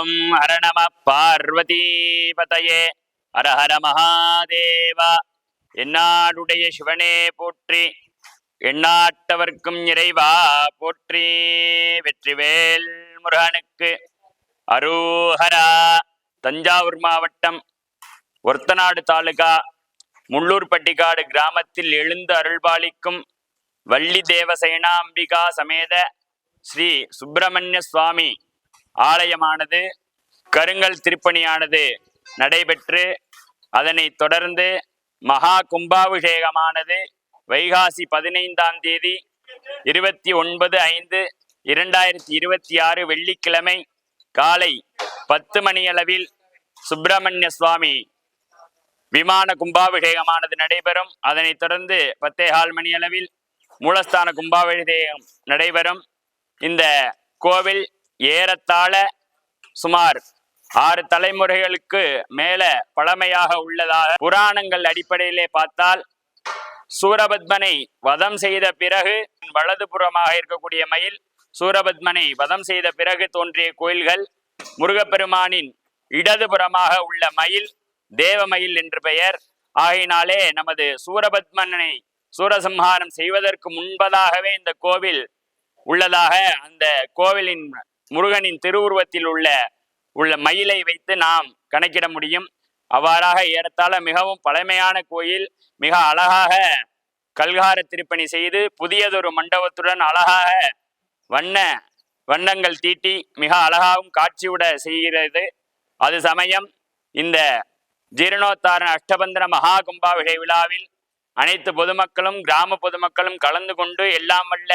ஓம் ஹர நம பார்வதி பதயே. ஹர ஹர மகாதேவா. என்னாடுடைய சிவனே போற்றி, எண்ணாட்டவர்க்கும் இறைவா போற்றி. வெற்றிவேல் முருகனுக்கு அரோஹரா. தஞ்சாவூர் மாவட்டம் ஒரத்தநாடு தாலுகா முள்ளூர்பட்டிக்காடு கிராமத்தில் எழுந்து அருள்பாலிக்கும் வள்ளி தேவசேனாம்பிகா சமேத ஸ்ரீ சுப்பிரமணிய சுவாமி ஆலயமானது கருங்கல் திருப்பணியானது நடைபெற்று அதனை தொடர்ந்து மகா கும்பாபிஷேகமானது வைகாசி 15ஆம் தேதி 29/5/2026 வெள்ளிக்கிழமை காலை 10 மணியளவில் சுப்பிரமணிய சுவாமி விமான கும்பாபிஷேகமானது நடைபெறும். அதனைத் தொடர்ந்து 10:15 மணியளவில் மூலஸ்தான கும்பாபிஷேகம் நடைபெறும். இந்த கோவில் ஏறத்தாழ சுமார் 6 தலைமுறைகளுக்கு மேல பழமையாக உள்ளதாக புராணங்கள் அடிப்படையிலே பார்த்தால், சூரபத்மனை வதம் செய்த பிறகு வலதுபுறமாக இருக்கக்கூடிய மயில் சூரபத்மனை வதம் செய்த பிறகு தோன்றிய கோயில்கள், முருகப்பெருமானின் இடதுபுறமாக உள்ள மயில் தேவமயில் என்று பெயர். ஆகையினாலே நமது சூரபத்மனை சூரசம்ஹாரம் செய்வதற்கு முன்பதாகவே இந்த கோவில் உள்ளதாக அந்த கோவிலின் முருகனின் திருவுருவத்தில் உள்ள மயிலை வைத்து நாம் கணக்கிட முடியும். அவ்வாறாக ஏறத்தாழ மிகவும் பழமையான கோயில், மிக அழகாக கல்கார திருப்பணி செய்து புதியதொரு மண்டபத்துடன் அழகாக வண்ணங்கள் தீட்டி மிக அழகாகவும் காட்சிவிட செய்கிறது. அது சமயம் இந்த ஜீரணோத்தாரண அஷ்டபந்தன மகா கும்பாபிஷேக விழாவில் அனைத்து பொதுமக்களும் கிராம பொதுமக்களும் கலந்து கொண்டு எல்லாம் வல்ல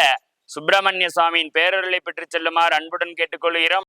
சுப்பிரமணிய சுவாமியின் பேரருளை பெற்று செல்லுமாறு அன்புடன் கேட்டுக்கொள்கிறோம்.